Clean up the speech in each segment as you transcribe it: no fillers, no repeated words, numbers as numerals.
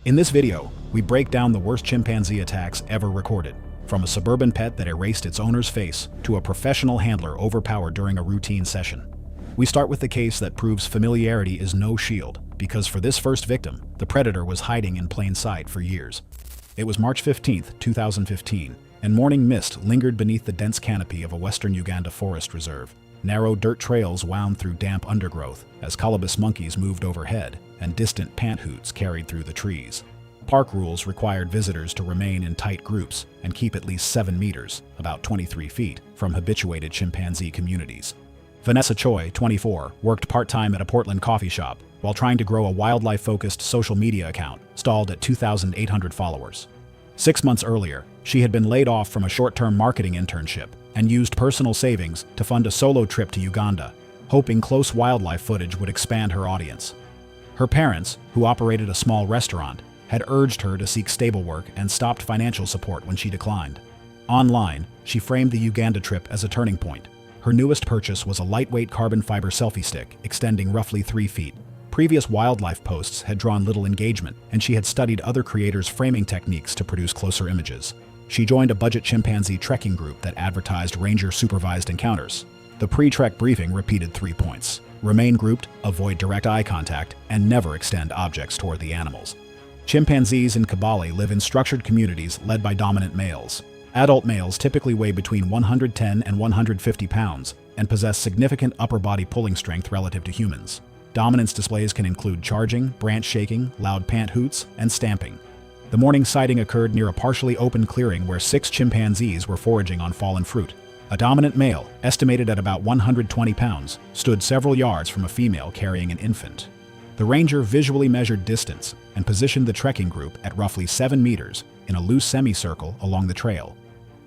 In this video, we break down the worst chimpanzee attacks ever recorded, from a suburban pet that erased its owner's face to a professional handler overpowered during a routine session. We start with the case that proves familiarity is no shield, because for this first victim, the predator was hiding in plain sight for years. It was March 15, 2015, and morning mist lingered beneath the dense canopy of a western Uganda forest reserve. Narrow dirt trails wound through damp undergrowth as colobus monkeys moved overhead, and distant pant hoots carried through the trees. Park rules required visitors to remain in tight groups and keep at least 7 meters, about 23 feet, from habituated chimpanzee communities. Vanessa Choi, 24, worked part-time at a Portland coffee shop while trying to grow a wildlife-focused social media account, stalled at 2,800 followers. 6 months earlier, she had been laid off from a short-term marketing internship and used personal savings to fund a solo trip to Uganda, hoping close wildlife footage would expand her audience. Her parents, who operated a small restaurant, had urged her to seek stable work and stopped financial support when she declined. Online, she framed the Uganda trip as a turning point. Her newest purchase was a lightweight carbon fiber selfie stick extending roughly 3 feet. Previous wildlife posts had drawn little engagement, and she had studied other creators' framing techniques to produce closer images. She joined a budget chimpanzee trekking group that advertised ranger-supervised encounters. The pre-trek briefing repeated 3 points: remain grouped, avoid direct eye contact, and never extend objects toward the animals. Chimpanzees in Kabale live in structured communities led by dominant males. Adult males typically weigh between 110 and 150 pounds and possess significant upper body pulling strength relative to humans. Dominance displays can include charging, branch shaking, loud pant hoots, and stamping. The morning sighting occurred near a partially open clearing where 6 chimpanzees were foraging on fallen fruit. A dominant male, estimated at about 120 pounds, stood several yards from a female carrying an infant. The ranger visually measured distance and positioned the trekking group at roughly 7 meters in a loose semicircle along the trail.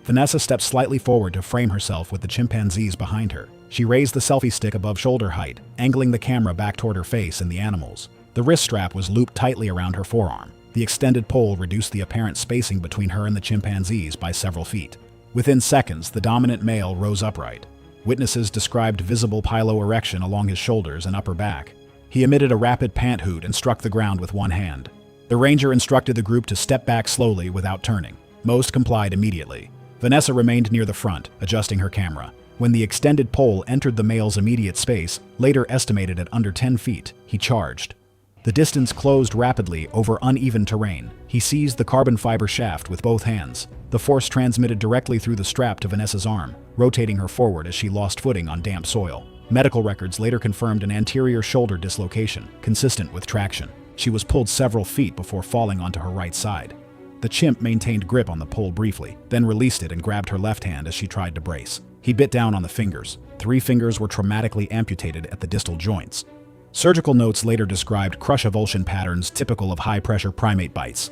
Vanessa stepped slightly forward to frame herself with the chimpanzees behind her. She raised the selfie stick above shoulder height, angling the camera back toward her face and the animals. The wrist strap was looped tightly around her forearm. The extended pole reduced the apparent spacing between her and the chimpanzees by several feet. Within seconds, the dominant male rose upright. Witnesses described visible piloerection along his shoulders and upper back. He emitted a rapid pant hoot and struck the ground with one hand. The ranger instructed the group to step back slowly without turning. Most complied immediately. Vanessa remained near the front, adjusting her camera. When the extended pole entered the male's immediate space, later estimated at under 10 feet, he charged. The distance closed rapidly over uneven terrain. He seized the carbon fiber shaft with both hands. The force transmitted directly through the strap to Vanessa's arm, rotating her forward as she lost footing on damp soil. Medical records later confirmed an anterior shoulder dislocation, consistent with traction. She was pulled several feet before falling onto her right side. The chimp maintained grip on the pole briefly, then released it and grabbed her left hand as she tried to brace. He bit down on the fingers. 3 fingers were traumatically amputated at the distal joints. Surgical notes later described crush avulsion patterns typical of high-pressure primate bites.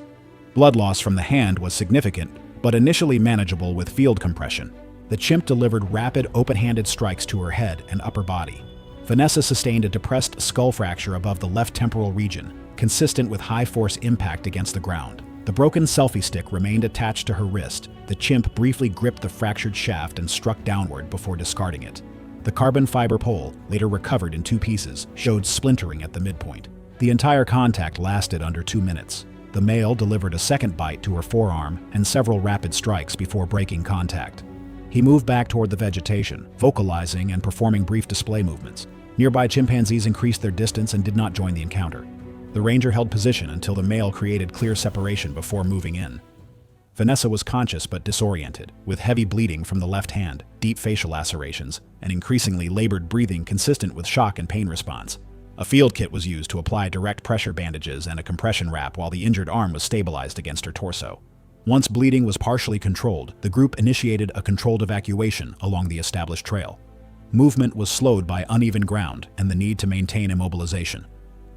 Blood loss from the hand was significant, but initially manageable with field compression. The chimp delivered rapid, open-handed strikes to her head and upper body. Vanessa sustained a depressed skull fracture above the left temporal region, consistent with high-force impact against the ground. The broken selfie stick remained attached to her wrist. The chimp briefly gripped the fractured shaft and struck downward before discarding it. The carbon fiber pole, later recovered in 2 pieces, showed splintering at the midpoint. The entire contact lasted under 2 minutes. The male delivered a second bite to her forearm and several rapid strikes before breaking contact. He moved back toward the vegetation, vocalizing and performing brief display movements. Nearby chimpanzees increased their distance and did not join the encounter. The ranger held position until the male created clear separation before moving in. Vanessa was conscious but disoriented, with heavy bleeding from the left hand, deep facial lacerations, and increasingly labored breathing consistent with shock and pain response. A field kit was used to apply direct pressure bandages and a compression wrap while the injured arm was stabilized against her torso. Once bleeding was partially controlled, the group initiated a controlled evacuation along the established trail. Movement was slowed by uneven ground and the need to maintain immobilization.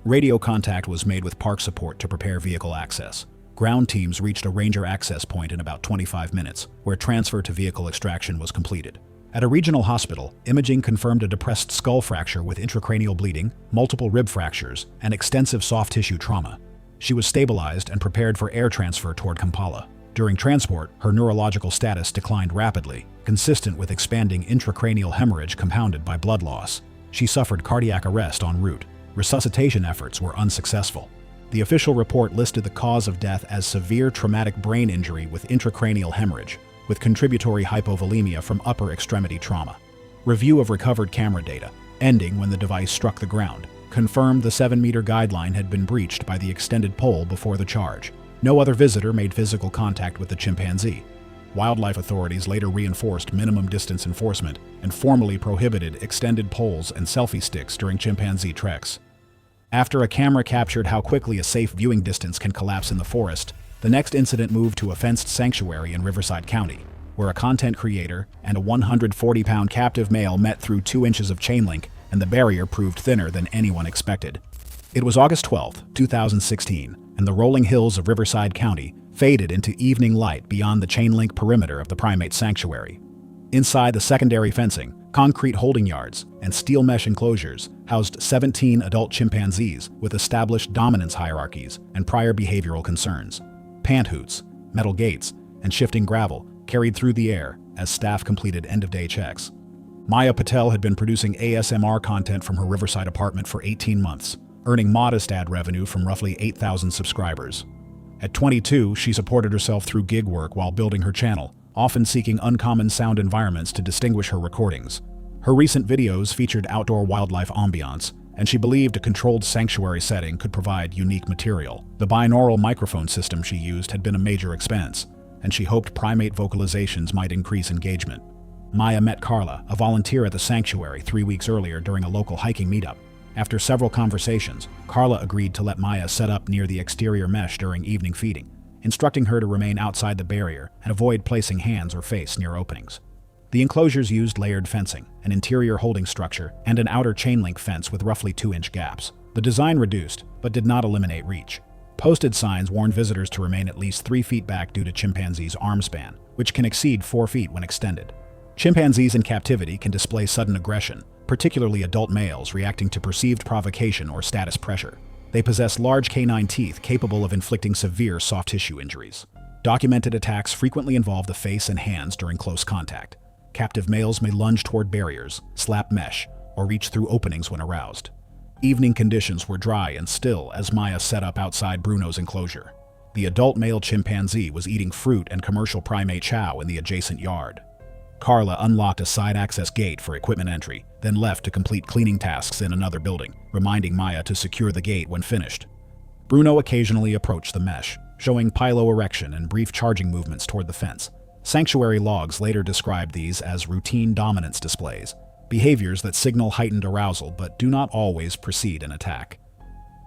Radio contact was made with park support to prepare vehicle access. Ground teams reached a ranger access point in about 25 minutes, where transfer to vehicle extraction was completed. At a regional hospital, imaging confirmed a depressed skull fracture with intracranial bleeding, multiple rib fractures, and extensive soft tissue trauma. She was stabilized and prepared for air transfer toward Kampala. During transport, her neurological status declined rapidly, consistent with expanding intracranial hemorrhage compounded by blood loss. She suffered cardiac arrest en route. Resuscitation efforts were unsuccessful. The official report listed the cause of death as severe traumatic brain injury with intracranial hemorrhage, with contributory hypovolemia from upper extremity trauma. Review of recovered camera data, ending when the device struck the ground, confirmed the 7-meter guideline had been breached by the extended pole before the charge. No other visitor made physical contact with the chimpanzee. Wildlife authorities later reinforced minimum distance enforcement and formally prohibited extended poles and selfie sticks during chimpanzee treks. After a camera captured how quickly a safe viewing distance can collapse in the forest, the next incident moved to a fenced sanctuary in Riverside County, where a content creator and a 140-pound captive male met through 2 inches of chain link, and the barrier proved thinner than anyone expected. It was August 12, 2016, and the rolling hills of Riverside County faded into evening light beyond the chain link perimeter of the primate sanctuary. Inside the secondary fencing, concrete holding yards, and steel mesh enclosures housed 17 adult chimpanzees with established dominance hierarchies and prior behavioral concerns. Panthoots, metal gates, and shifting gravel carried through the air as staff completed end-of-day checks. Maya Patel had been producing ASMR content from her Riverside apartment for 18 months, earning modest ad revenue from roughly 8,000 subscribers. At 22, she supported herself through gig work while building her channel, often seeking uncommon sound environments to distinguish her recordings. Her recent videos featured outdoor wildlife ambiance, and she believed a controlled sanctuary setting could provide unique material. The binaural microphone system she used had been a major expense, and she hoped primate vocalizations might increase engagement. Maya met Carla, a volunteer at the sanctuary, 3 weeks earlier during a local hiking meetup. After several conversations, Carla agreed to let Maya set up near the exterior mesh during evening feeding, instructing her to remain outside the barrier and avoid placing hands or face near openings. The enclosures used layered fencing, an interior holding structure, and an outer chain link fence with roughly 2-inch gaps. The design reduced, but did not eliminate reach. Posted signs warned visitors to remain at least 3 feet back due to chimpanzees' arm span, which can exceed 4 feet when extended. Chimpanzees in captivity can display sudden aggression, particularly adult males reacting to perceived provocation or status pressure. They possess large canine teeth capable of inflicting severe soft tissue injuries. Documented attacks frequently involve the face and hands during close contact. Captive males may lunge toward barriers, slap mesh, or reach through openings when aroused. Evening conditions were dry and still as Maya set up outside Bruno's enclosure. The adult male chimpanzee was eating fruit and commercial primate chow in the adjacent yard. Carla unlocked a side access gate for equipment entry, then left to complete cleaning tasks in another building, reminding Maya to secure the gate when finished. Bruno occasionally approached the mesh, showing piloerection and brief charging movements toward the fence. Sanctuary logs later described these as routine dominance displays, behaviors that signal heightened arousal but do not always precede an attack.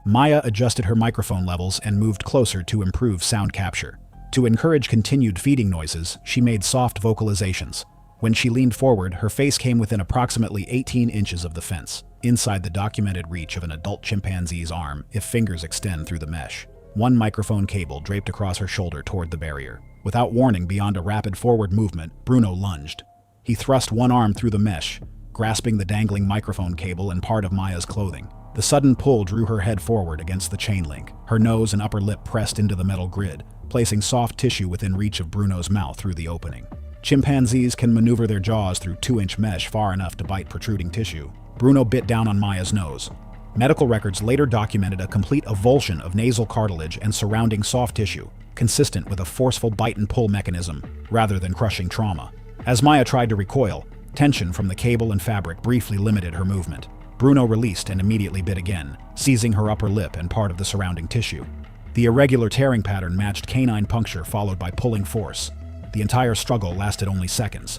Maya adjusted her microphone levels and moved closer to improve sound capture. To encourage continued feeding noises, she made soft vocalizations. When she leaned forward, her face came within approximately 18 inches of the fence, inside the documented reach of an adult chimpanzee's arm if fingers extend through the mesh. One microphone cable draped across her shoulder toward the barrier. Without warning beyond a rapid forward movement, Bruno lunged. He thrust one arm through the mesh, grasping the dangling microphone cable and part of Maya's clothing. The sudden pull drew her head forward against the chain link. Her nose and upper lip pressed into the metal grid, placing soft tissue within reach of Bruno's mouth through the opening. Chimpanzees can maneuver their jaws through 2-inch mesh far enough to bite protruding tissue. Bruno bit down on Maya's nose. Medical records later documented a complete avulsion of nasal cartilage and surrounding soft tissue, consistent with a forceful bite and pull mechanism, rather than crushing trauma. As Maya tried to recoil, tension from the cable and fabric briefly limited her movement. Bruno released and immediately bit again, seizing her upper lip and part of the surrounding tissue. The irregular tearing pattern matched canine puncture followed by pulling force. The entire struggle lasted only seconds.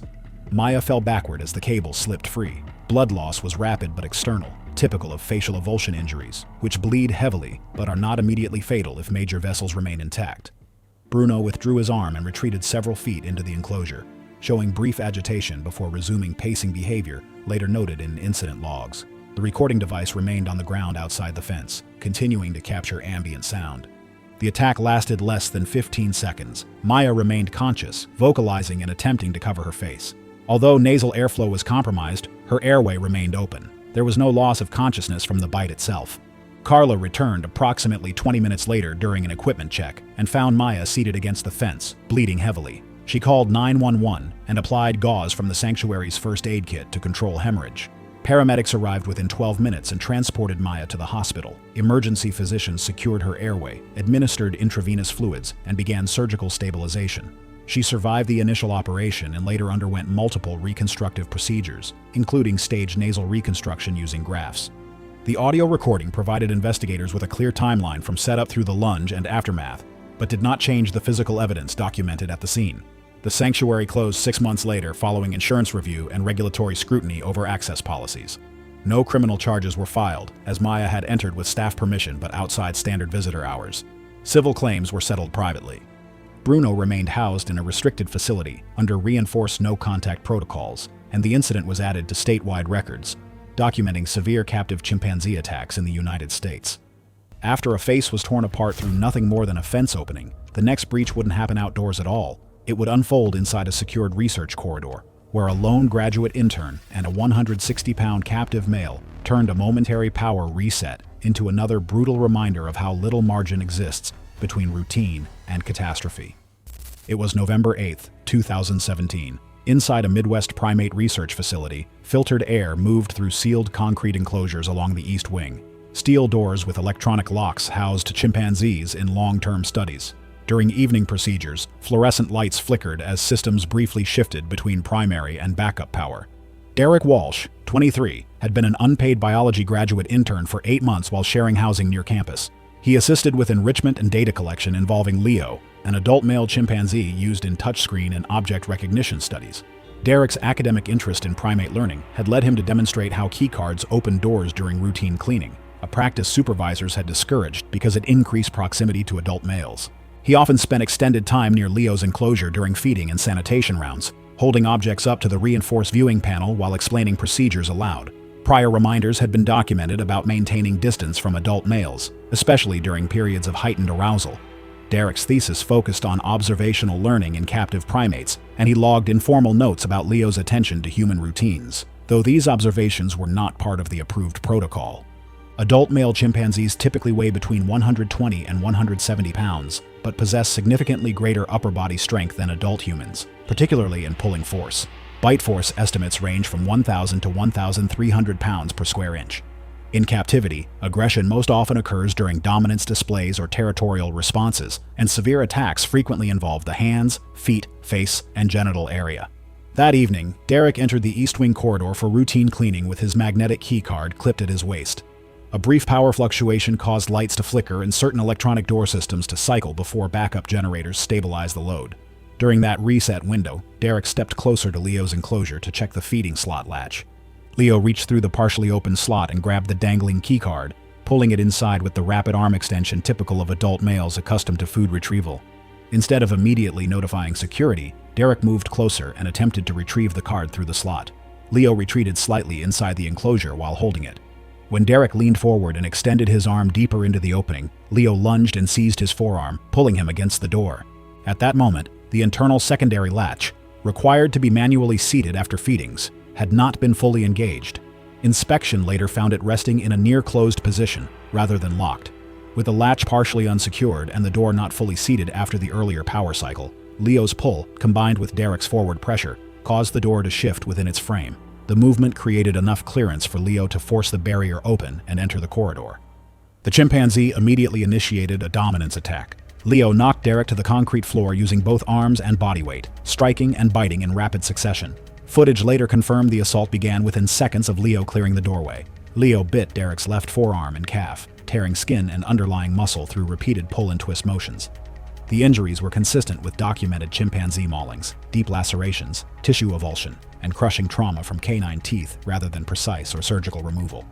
Maya fell backward as the cable slipped free. Blood loss was rapid but external, typical of facial avulsion injuries, which bleed heavily but are not immediately fatal if major vessels remain intact. Bruno withdrew his arm and retreated several feet into the enclosure, showing brief agitation before resuming pacing behavior later noted in incident logs. The recording device remained on the ground outside the fence, continuing to capture ambient sound. The attack lasted less than 15 seconds. Maya remained conscious, vocalizing and attempting to cover her face. Although nasal airflow was compromised, her airway remained open. There was no loss of consciousness from the bite itself. Carla returned approximately 20 minutes later during an equipment check and found Maya seated against the fence, bleeding heavily. She called 911 and applied gauze from the sanctuary's first aid kit to control hemorrhage. Paramedics arrived within 12 minutes and transported Maya to the hospital. Emergency physicians secured her airway, administered intravenous fluids, and began surgical stabilization. She survived the initial operation and later underwent multiple reconstructive procedures, including staged nasal reconstruction using grafts. The audio recording provided investigators with a clear timeline from setup through the lunge and aftermath, but did not change the physical evidence documented at the scene. The sanctuary closed 6 months later following insurance review and regulatory scrutiny over access policies. No criminal charges were filed, as Maya had entered with staff permission but outside standard visitor hours. Civil claims were settled privately. Bruno remained housed in a restricted facility under reinforced no-contact protocols, and the incident was added to statewide records, documenting severe captive chimpanzee attacks in the United States. After a face was torn apart through nothing more than a fence opening, the next breach wouldn't happen outdoors at all. It would unfold inside a secured research corridor, where a lone graduate intern and a 160-pound captive male turned a momentary power reset into another brutal reminder of how little margin exists between routine and catastrophe. It was November 8, 2017. Inside a Midwest primate research facility, filtered air moved through sealed concrete enclosures along the east wing. Steel doors with electronic locks housed chimpanzees in long-term studies. During evening procedures, fluorescent lights flickered as systems briefly shifted between primary and backup power. Derek Walsh, 23, had been an unpaid biology graduate intern for 8 months while sharing housing near campus. He assisted with enrichment and data collection involving Leo, an adult male chimpanzee used in touchscreen and object recognition studies. Derek's academic interest in primate learning had led him to demonstrate how keycards opened doors during routine cleaning, a practice supervisors had discouraged because it increased proximity to adult males. He often spent extended time near Leo's enclosure during feeding and sanitation rounds, holding objects up to the reinforced viewing panel while explaining procedures aloud. Prior reminders had been documented about maintaining distance from adult males, especially during periods of heightened arousal. Derek's thesis focused on observational learning in captive primates, and he logged informal notes about Leo's attention to human routines, though these observations were not part of the approved protocol. Adult male chimpanzees typically weigh between 120 and 170 pounds, but possess significantly greater upper body strength than adult humans, particularly in pulling force. Bite force estimates range from 1,000 to 1,300 pounds per square inch. In captivity, aggression most often occurs during dominance displays or territorial responses, and severe attacks frequently involve the hands, feet, face, and genital area. That evening, Derek entered the East Wing corridor for routine cleaning with his magnetic keycard clipped at his waist. A brief power fluctuation caused lights to flicker and certain electronic door systems to cycle before backup generators stabilized the load. During that reset window, Derek stepped closer to Leo's enclosure to check the feeding slot latch. Leo reached through the partially open slot and grabbed the dangling keycard, pulling it inside with the rapid arm extension typical of adult males accustomed to food retrieval. Instead of immediately notifying security, Derek moved closer and attempted to retrieve the card through the slot. Leo retreated slightly inside the enclosure while holding it. When Derek leaned forward and extended his arm deeper into the opening, Leo lunged and seized his forearm, pulling him against the door. At that moment, the internal secondary latch, required to be manually seated after feedings, had not been fully engaged. Inspection later found it resting in a near-closed position, rather than locked. With the latch partially unsecured and the door not fully seated after the earlier power cycle, Leo's pull, combined with Derek's forward pressure, caused the door to shift within its frame. The movement created enough clearance for Leo to force the barrier open and enter the corridor. The chimpanzee immediately initiated a dominance attack. Leo knocked Derek to the concrete floor using both arms and body weight, striking and biting in rapid succession. Footage later confirmed the assault began within seconds of Leo clearing the doorway. Leo bit Derek's left forearm and calf, tearing skin and underlying muscle through repeated pull and twist motions. The injuries were consistent with documented chimpanzee maulings, deep lacerations, tissue avulsion, and crushing trauma from canine teeth rather than precise or surgical removal.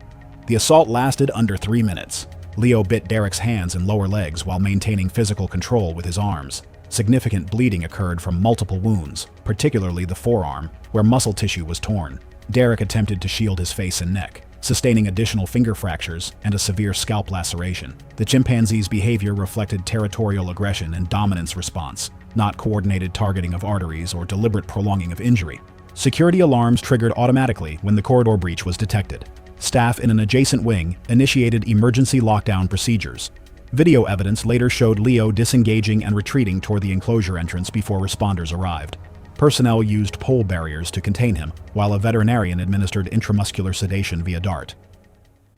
The assault lasted under 3 minutes. Leo bit Derek's hands and lower legs while maintaining physical control with his arms. Significant bleeding occurred from multiple wounds, particularly the forearm, where muscle tissue was torn. Derek attempted to shield his face and neck, sustaining additional finger fractures and a severe scalp laceration. The chimpanzee's behavior reflected territorial aggression and dominance response, not coordinated targeting of arteries or deliberate prolonging of injury. Security alarms triggered automatically when the corridor breach was detected. Staff in an adjacent wing initiated emergency lockdown procedures. Video evidence later showed Leo disengaging and retreating toward the enclosure entrance before responders arrived. Personnel used pole barriers to contain him, while a veterinarian administered intramuscular sedation via DART.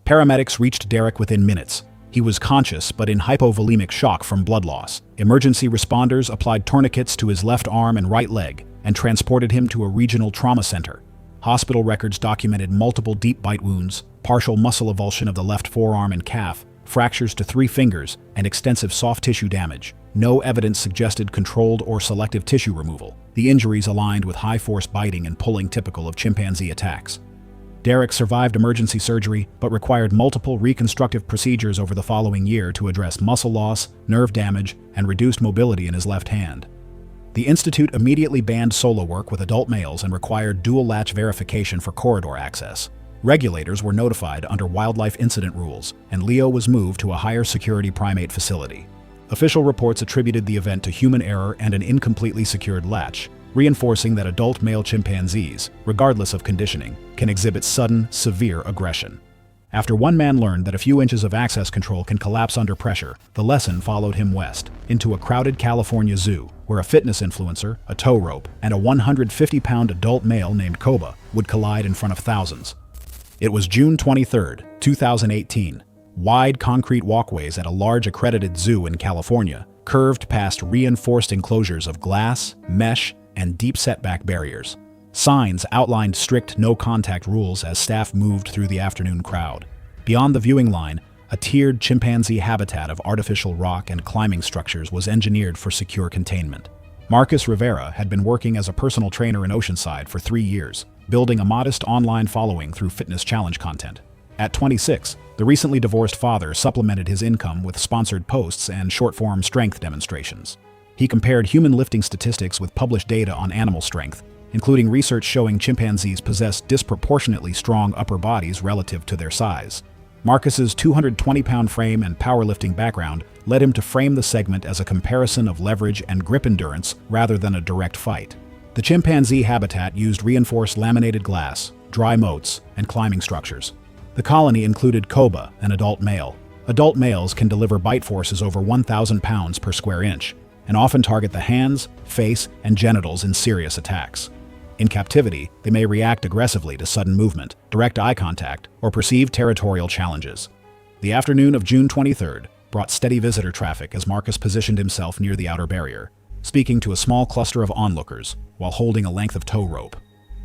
Paramedics reached Derek within minutes. He was conscious but in hypovolemic shock from blood loss. Emergency responders applied tourniquets to his left arm and right leg and transported him to a regional trauma center. Hospital records documented multiple deep bite wounds, partial muscle avulsion of the left forearm and calf, fractures to 3 fingers, and extensive soft tissue damage. No evidence suggested controlled or selective tissue removal. The injuries aligned with high-force biting and pulling typical of chimpanzee attacks. Derek survived emergency surgery, but required multiple reconstructive procedures over the following year to address muscle loss, nerve damage, and reduced mobility in his left hand. The Institute immediately banned solo work with adult males and required dual latch verification for corridor access. Regulators were notified under wildlife incident rules, and Leo was moved to a higher security primate facility. Official reports attributed the event to human error and an incompletely secured latch, reinforcing that adult male chimpanzees, regardless of conditioning, can exhibit sudden, severe aggression. After one man learned that a few inches of access control can collapse under pressure, the lesson followed him west, into a crowded California zoo, where a fitness influencer, a tow rope, and a 150-pound adult male named Koba would collide in front of thousands. It was June 23, 2018. Wide concrete walkways at a large accredited zoo in California curved past reinforced enclosures of glass, mesh, and deep setback barriers. Signs outlined strict no-contact rules as staff moved through the afternoon crowd. Beyond the viewing line, a tiered chimpanzee habitat of artificial rock and climbing structures was engineered for secure containment. Marcus Rivera had been working as a personal trainer in Oceanside for 3 years, building a modest online following through fitness challenge content. At 26, the recently divorced father supplemented his income with sponsored posts and short-form strength demonstrations. He compared human lifting statistics with published data on animal strength, including research showing chimpanzees possess disproportionately strong upper bodies relative to their size. Marcus's 220-pound frame and powerlifting background led him to frame the segment as a comparison of leverage and grip endurance rather than a direct fight. The chimpanzee habitat used reinforced laminated glass, dry moats, and climbing structures. The colony included Koba, an adult male. Adult males can deliver bite forces over 1,000 pounds per square inch, and often target the hands, face, and genitals in serious attacks. In captivity, they may react aggressively to sudden movement, direct eye contact, or perceived territorial challenges. The afternoon of June 23rd brought steady visitor traffic as Marcus positioned himself near the outer barrier, speaking to a small cluster of onlookers while holding a length of tow rope.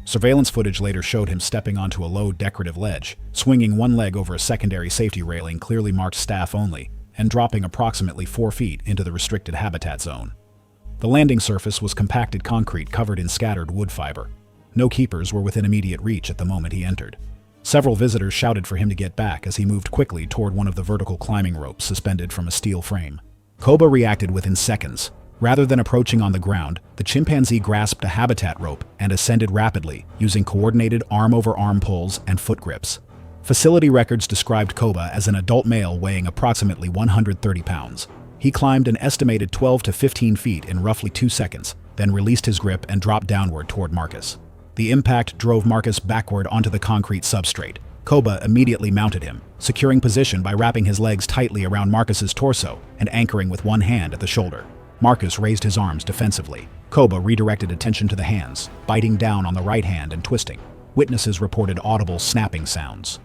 Surveillance footage later showed him stepping onto a low decorative ledge, swinging one leg over a secondary safety railing clearly marked staff only, and dropping approximately 4 feet into the restricted habitat zone. The landing surface was compacted concrete covered in scattered wood fiber. No keepers were within immediate reach at the moment he entered. Several visitors shouted for him to get back as he moved quickly toward one of the vertical climbing ropes suspended from a steel frame. Koba reacted within seconds. Rather than approaching on the ground, the chimpanzee grasped a habitat rope and ascended rapidly, using coordinated arm-over-arm pulls and foot grips. Facility records described Koba as an adult male weighing approximately 130 pounds. He climbed an estimated 12 to 15 feet in roughly 2 seconds, then released his grip and dropped downward toward Marcus. The impact drove Marcus backward onto the concrete substrate. Koba immediately mounted him, securing position by wrapping his legs tightly around Marcus's torso and anchoring with one hand at the shoulder. Marcus raised his arms defensively. Koba redirected attention to the hands, biting down on the right hand and twisting. Witnesses reported audible snapping sounds.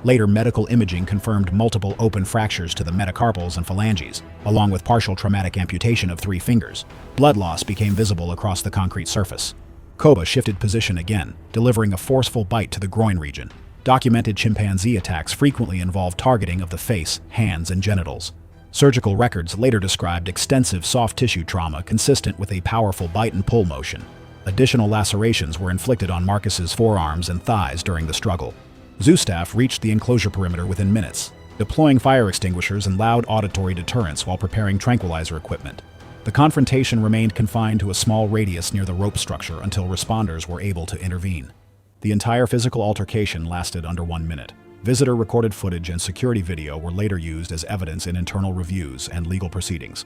Later medical imaging confirmed multiple open fractures to the metacarpals and phalanges, along with partial traumatic amputation of 3 fingers. Blood loss became visible across the concrete surface. Koba shifted position again, delivering a forceful bite to the groin region. Documented chimpanzee attacks frequently involved targeting of the face, hands, and genitals. Surgical records later described extensive soft tissue trauma consistent with a powerful bite and pull motion. Additional lacerations were inflicted on Marcus's forearms and thighs during the struggle. Zoo staff reached the enclosure perimeter within minutes, deploying fire extinguishers and loud auditory deterrents while preparing tranquilizer equipment. The confrontation remained confined to a small radius near the rope structure until responders were able to intervene. The entire physical altercation lasted under 1 minute. Visitor-recorded footage and security video were later used as evidence in internal reviews and legal proceedings.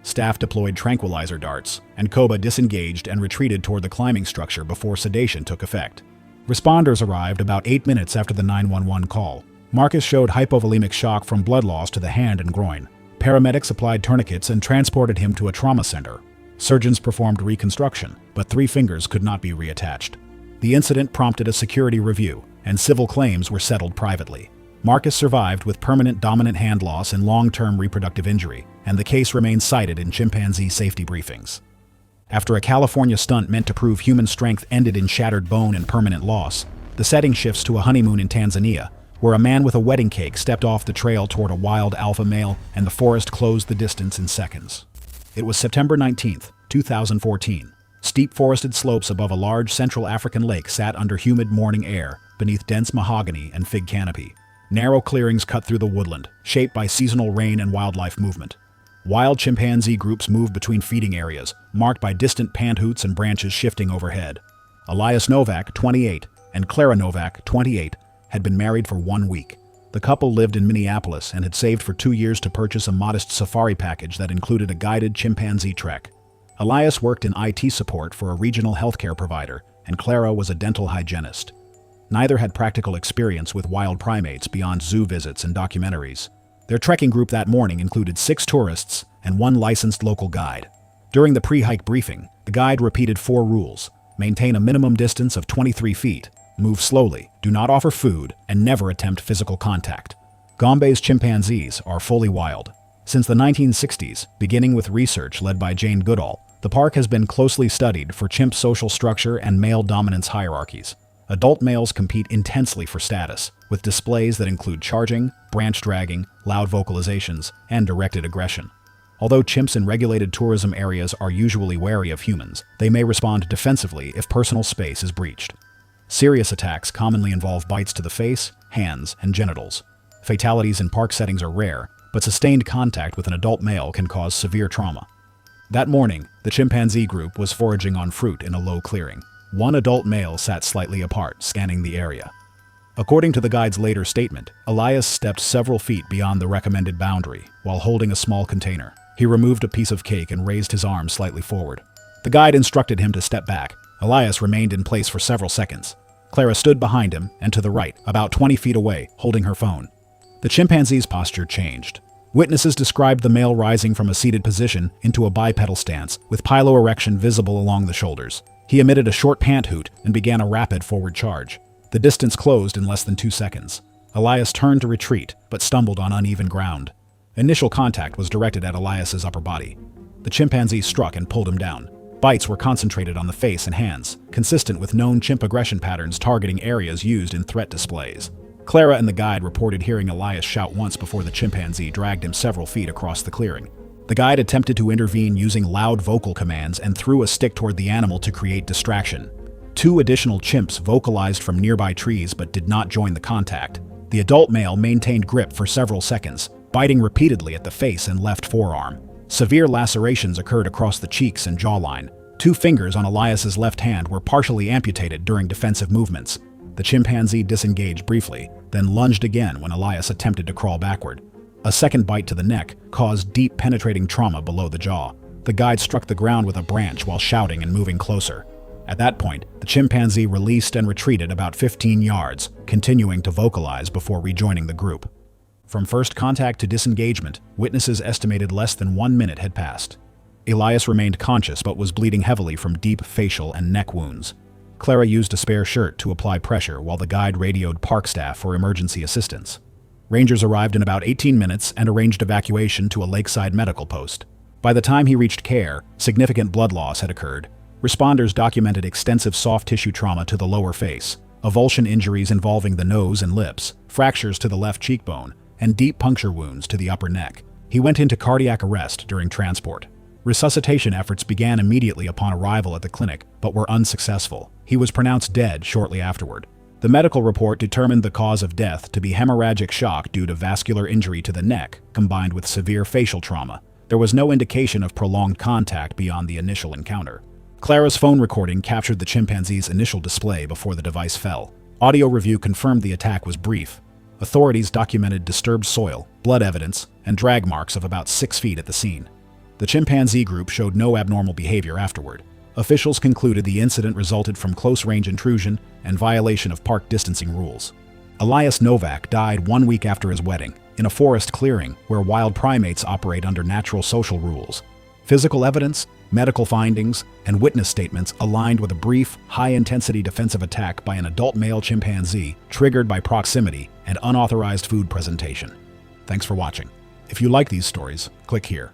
Staff deployed tranquilizer darts, and Koba disengaged and retreated toward the climbing structure before sedation took effect. Responders arrived about 8 minutes after the 911 call. Marcus showed hypovolemic shock from blood loss to the hand and groin. Paramedics applied tourniquets and transported him to a trauma center. Surgeons performed reconstruction, but 3 fingers could not be reattached. The incident prompted a security review, and civil claims were settled privately. Marcus survived with permanent dominant hand loss and long-term reproductive injury, and the case remains cited in chimpanzee safety briefings. After a California stunt meant to prove human strength ended in shattered bone and permanent loss, the setting shifts to a honeymoon in Tanzania, where a man with a wedding cake stepped off the trail toward a wild alpha male and the forest closed the distance in seconds. It was September 19, 2014. Steep forested slopes above a large Central African lake sat under humid morning air, beneath dense mahogany and fig canopy. Narrow clearings cut through the woodland, shaped by seasonal rain and wildlife movement. Wild chimpanzee groups moved between feeding areas, marked by distant panthoots and branches shifting overhead. Elias Novak, 28, and Clara Novak, 28, had been married for 1 week. The couple lived in Minneapolis and had saved for 2 years to purchase a modest safari package that included a guided chimpanzee trek. Elias worked in IT support for a regional healthcare provider, and Clara was a dental hygienist. Neither had practical experience with wild primates beyond zoo visits and documentaries. Their trekking group that morning included 6 tourists and 1 licensed local guide. During the pre-hike briefing, the guide repeated 4 rules: maintain a minimum distance of 23 feet, move slowly, do not offer food, and never attempt physical contact. Gombe's chimpanzees are fully wild. Since the 1960s, beginning with research led by Jane Goodall, the park has been closely studied for chimp social structure and male dominance hierarchies. Adult males compete intensely for status, with displays that include charging, branch dragging, loud vocalizations, and directed aggression. Although chimps in regulated tourism areas are usually wary of humans, they may respond defensively if personal space is breached. Serious attacks commonly involve bites to the face, hands, and genitals. Fatalities in park settings are rare, but sustained contact with an adult male can cause severe trauma. That morning, the chimpanzee group was foraging on fruit in a low clearing. 1 adult male sat slightly apart, scanning the area. According to the guide's later statement, Elias stepped several feet beyond the recommended boundary while holding a small container. He removed a piece of cake and raised his arm slightly forward. The guide instructed him to step back. Elias remained in place for several seconds. Clara stood behind him and to the right, about 20 feet away, holding her phone. The chimpanzee's posture changed. Witnesses described the male rising from a seated position into a bipedal stance, with piloerection visible along the shoulders. He emitted a short pant hoot and began a rapid forward charge. The distance closed in less than 2 seconds. Elias turned to retreat, but stumbled on uneven ground. Initial contact was directed at Elias's upper body. The chimpanzee struck and pulled him down. Bites were concentrated on the face and hands, consistent with known chimp aggression patterns targeting areas used in threat displays. Clara and the guide reported hearing Elias shout once before the chimpanzee dragged him several feet across the clearing. The guide attempted to intervene using loud vocal commands and threw a stick toward the animal to create distraction. 2 additional chimps vocalized from nearby trees but did not join the contact. The adult male maintained grip for several seconds, biting repeatedly at the face and left forearm. Severe lacerations occurred across the cheeks and jawline. 2 fingers on Elias's left hand were partially amputated during defensive movements. The chimpanzee disengaged briefly, then lunged again when Elias attempted to crawl backward. A second bite to the neck caused deep penetrating trauma below the jaw. The guide struck the ground with a branch while shouting and moving closer. At that point, the chimpanzee released and retreated about 15 yards, continuing to vocalize before rejoining the group. From first contact to disengagement, witnesses estimated less than 1 minute had passed. Elias remained conscious but was bleeding heavily from deep facial and neck wounds. Clara used a spare shirt to apply pressure while the guide radioed park staff for emergency assistance. Rangers arrived in about 18 minutes and arranged evacuation to a lakeside medical post. By the time he reached care, significant blood loss had occurred. Responders documented extensive soft tissue trauma to the lower face, avulsion injuries involving the nose and lips, fractures to the left cheekbone, and deep puncture wounds to the upper neck. He went into cardiac arrest during transport. Resuscitation efforts began immediately upon arrival at the clinic, but were unsuccessful. He was pronounced dead shortly afterward. The medical report determined the cause of death to be hemorrhagic shock due to vascular injury to the neck, combined with severe facial trauma. There was no indication of prolonged contact beyond the initial encounter. Clara's phone recording captured the chimpanzee's initial display before the device fell. Audio review confirmed the attack was brief. Authorities documented disturbed soil, blood evidence, and drag marks of about 6 feet at the scene. The chimpanzee group showed no abnormal behavior afterward. Officials concluded the incident resulted from close-range intrusion and violation of park distancing rules. Elias Novak died 1 week after his wedding, in a forest clearing where wild primates operate under natural social rules. Physical evidence, medical findings, and witness statements aligned with a brief, high-intensity defensive attack by an adult male chimpanzee triggered by proximity and unauthorized food presentation. Thanks for watching. If you like these stories, click here.